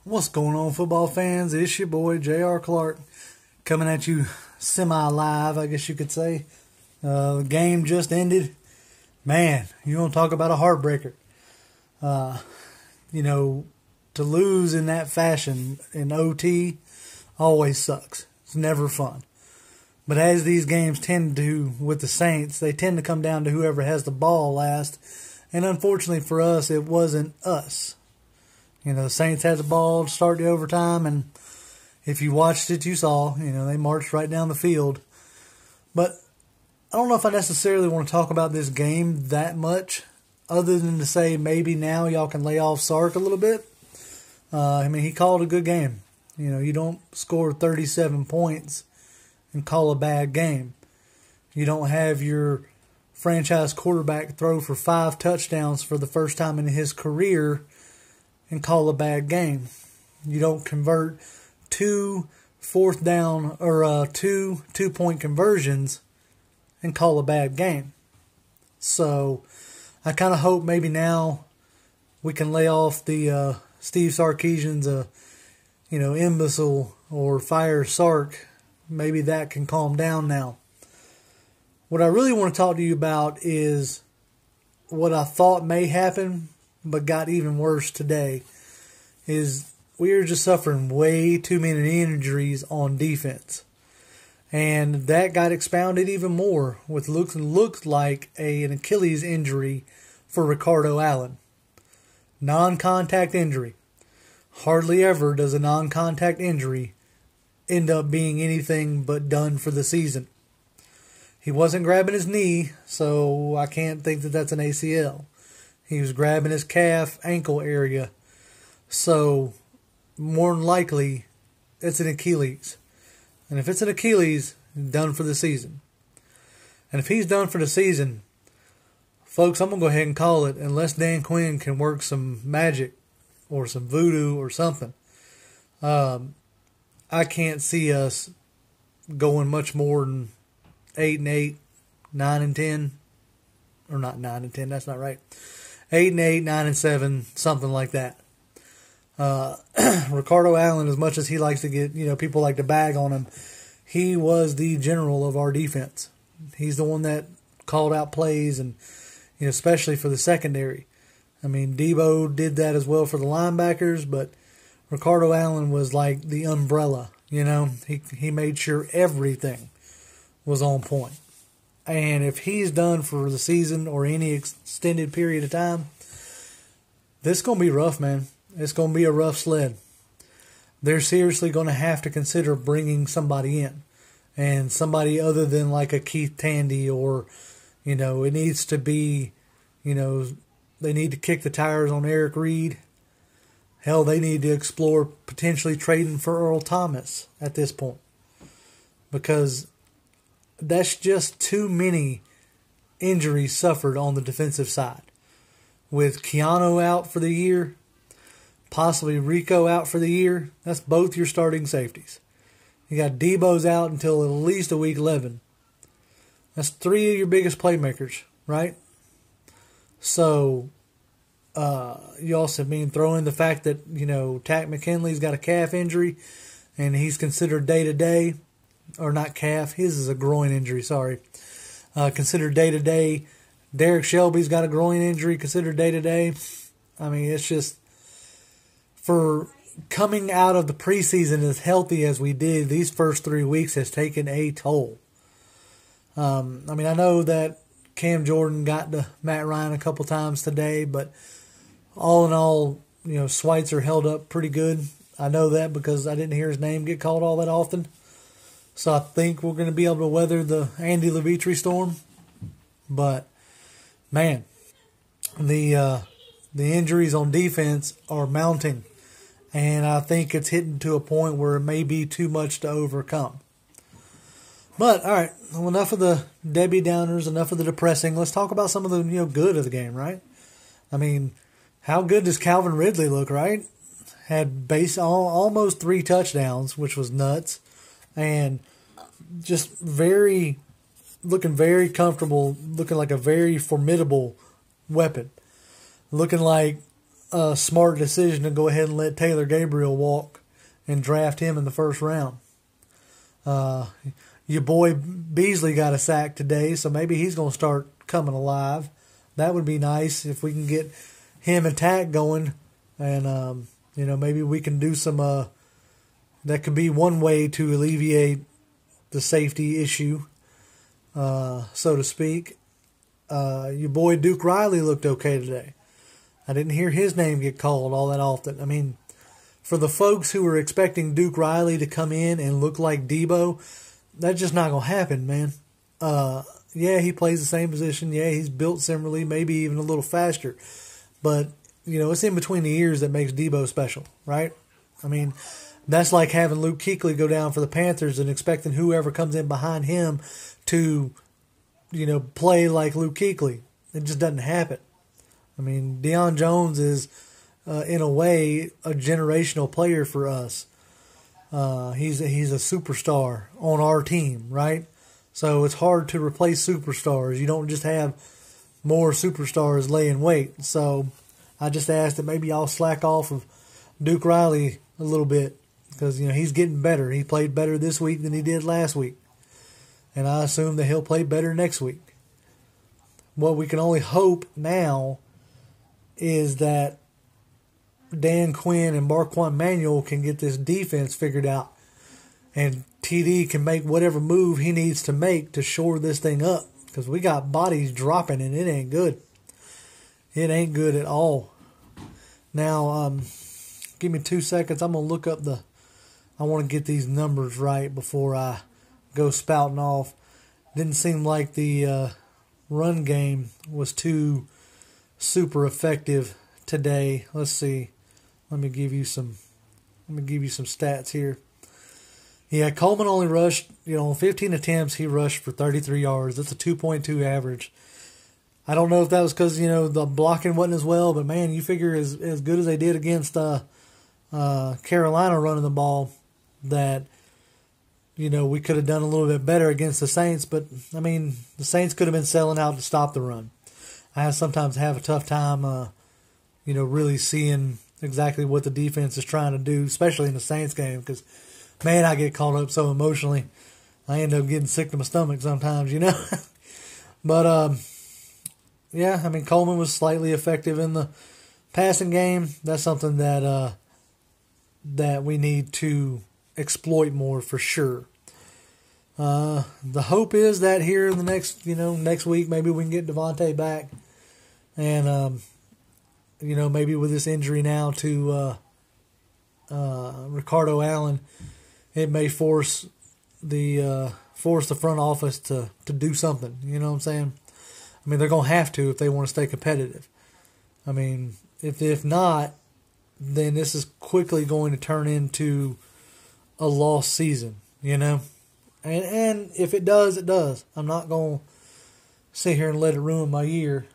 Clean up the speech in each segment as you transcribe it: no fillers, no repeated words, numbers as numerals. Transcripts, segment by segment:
What's going on, football fans? It's your boy JR Clark coming at you semi-live, I guess you could say. The game just ended. Man, you want to talk about a heartbreaker. To lose in that fashion in OT always sucks. It's never fun. But as these games tend to with the Saints, they tend to come down to whoever has the ball last. And unfortunately for us, it wasn't us. The Saints had the ball to start the overtime, and if you watched it, you saw, they marched right down the field. But I don't know if I necessarily want to talk about this game that much, other than to say maybe now y'all can lay off Sark a little bit. He called a good game. You don't score 37 points and call a bad game. You don't have your franchise quarterback throw for 5 touchdowns for the first time in his career and call a bad game. You don't convert 2 fourth down or 2-point conversions and call a bad game. So I kind of hope maybe now we can lay off the Steve Sarkisian's imbecile or fire Sark. Maybe that can calm down now. What I really want to talk to you about is what I thought may happen but got even worse today, is we are just suffering way too many injuries on defense. And that got expounded even more with looked like an Achilles injury for Ricardo Allen. Non-contact injury. Hardly ever does a non-contact injury end up being anything but done for the season. He wasn't grabbing his knee, so I can't think that that's an ACL. He was grabbing his calf, ankle area. So, more than likely, it's an Achilles. And if it's an Achilles, done for the season. And if he's done for the season, folks, I'm going to go ahead and call it, unless Dan Quinn can work some magic or some voodoo or something. I can't see us going much more than 8-8, 9-10. Or not 9-10, that's not right. 8-8, 9-7, something like that. Ricardo Allen, as much as he likes to get, people like to bag on him, he was the general of our defense. He's the one that called out plays, and especially for the secondary. Debo did that as well for the linebackers, but Ricardo Allen was like the umbrella. He made sure everything was on point. And if he's done for the season or any extended period of time, this is going to be rough, man. It's going to be a rough sled. They're seriously going to have to consider bringing somebody in. And somebody other than like a Keith Tandy or, it needs to be, they need to kick the tires on Eric Reed. Hell, they need to explore potentially trading for Earl Thomas at this point. Because that's just too many injuries suffered on the defensive side. With Keanu out for the year, possibly Rico out for the year, that's both your starting safeties. You got Debo's out until at least a week 11. That's 3 of your biggest playmakers, right? So, you also throw in the fact that, Tack McKinley's got a calf injury and he's considered day-to-day. Or not calf, his is a groin injury, sorry. Considered day-to-day. Derek Shelby's got a groin injury, considered day-to-day. It's just, for coming out of the preseason as healthy as we did, these first 3 weeks has taken a toll. I know that Cam Jordan got to Matt Ryan a couple times today, but all in all, Schweitzer held up pretty good. I know that because I didn't hear his name get called all that often. So I think we're going to be able to weather the Andy Levitri storm. But, man, the injuries on defense are mounting. And I think it's hitting to a point where it may be too much to overcome. But, all right, well, enough of the Debbie Downers, enough of the depressing. Let's talk about some of the good of the game, right? How good does Calvin Ridley look, right? Had almost 3 touchdowns, which was nuts. And just looking very comfortable, looking like a very formidable weapon. Looking like a smart decision to go ahead and let Taylor Gabriel walk and draft him in the first round. Your boy Beasley got a sack today, so maybe he's going to start coming alive. That would be nice if we can get him and Tack going, and maybe we can do some. That could be one way to alleviate the safety issue, so to speak. Your boy Duke Riley looked okay today. I didn't hear his name get called all that often. I mean, for the folks who were expecting Duke Riley to come in and look like Debo, that's just not going to happen, man. Yeah, he plays the same position. Yeah, he's built similarly, maybe even a little faster. But, it's in between the ears that makes Debo special, right? I mean, that's like having Luke Kuechly go down for the Panthers and expecting whoever comes in behind him to, play like Luke Kuechly. It just doesn't happen. I mean, Deion Jones is, in a way, a generational player for us. He's a superstar on our team, right? So it's hard to replace superstars. You don't just have more superstars laying wait. So I just asked that maybe y'all slack off of Duke Riley a little bit because, he's getting better. He played better this week than he did last week. And I assume that he'll play better next week. What we can only hope now is that Dan Quinn and Marquand Manuel can get this defense figured out. And TD can make whatever move he needs to make to shore this thing up. Because we got bodies dropping and it ain't good. It ain't good at all. Now, give me 2 seconds. I'm going to look up I want to get these numbers right before I go spouting off. Didn't seem like the run game was too super effective today. Let's see. Let me give you some stats here. Yeah, Coleman only rushed, on 15 attempts, he rushed for 33 yards. That's a 2.2 average. I don't know if that was because, the blocking wasn't as well, but man, you figure as good as they did against Carolina running the ball, that, we could have done a little bit better against the Saints. But, I mean, the Saints could have been selling out to stop the run. I sometimes have a tough time, really seeing exactly what the defense is trying to do, especially in the Saints game, because, man, I get caught up so emotionally. I end up getting sick to my stomach sometimes, But, yeah, I mean, Coleman was slightly effective in the passing game. That's something that we need to exploit more for sure. The hope is that here in the next week, maybe we can get Devontae back. And, maybe with this injury now to Ricardo Allen, it may force the front office to do something. You know what I'm saying? I mean, they're going to have to if they want to stay competitive. I mean, if not, then this is quickly going to turn into a lost season, And if it does, it does. I'm not going to sit here and let it ruin my year.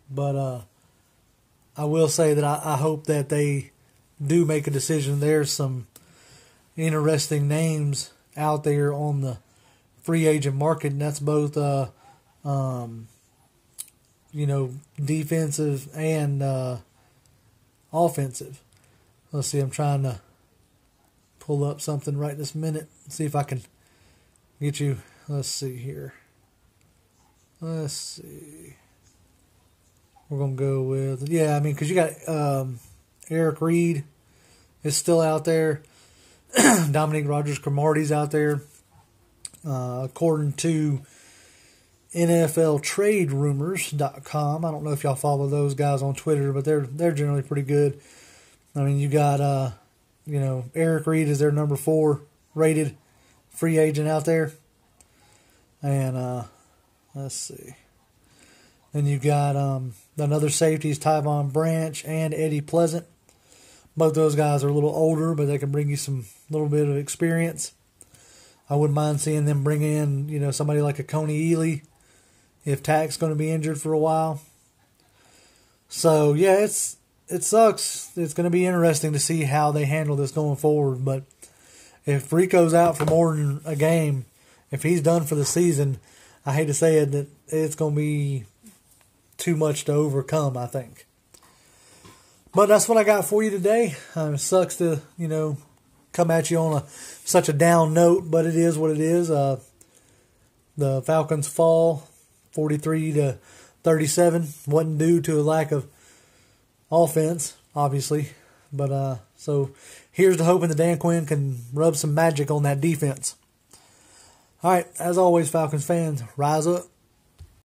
But I will say that I hope that they do make a decision. There's some interesting names out there on the free agent market, and that's both defensive and offensive. Let's see, I'm trying to pull up something right this minute. See if I can get you. Let's see here. Let's see. We're going to go with, because you got Eric Reed is still out there. Dominique Rodgers-Cromartie's out there. According to NFLTradeRumors.com. I don't know if y'all follow those guys on Twitter, but they're generally pretty good. I mean, you got Eric Reed is their number 4 rated free agent out there, and let's see. Then you got another safeties, Tyvon Branch and Eddie Pleasant. Both those guys are a little older, but they can bring you some little bit of experience. I wouldn't mind seeing them bring in somebody like a Coney Ealy if Tack's going to be injured for a while. So, yeah, it sucks. It's going to be interesting to see how they handle this going forward. But if Rico's out for more than a game, if he's done for the season, I hate to say it, that it's going to be too much to overcome, I think. But that's what I got for you today. It sucks to, come at you on such a down note, but it is what it is. The Falcons fall 43-37. Wasn't due to a lack of offense, obviously. But so here's the hoping that Dan Quinn can rub some magic on that defense. All right, as always, Falcons fans, rise up.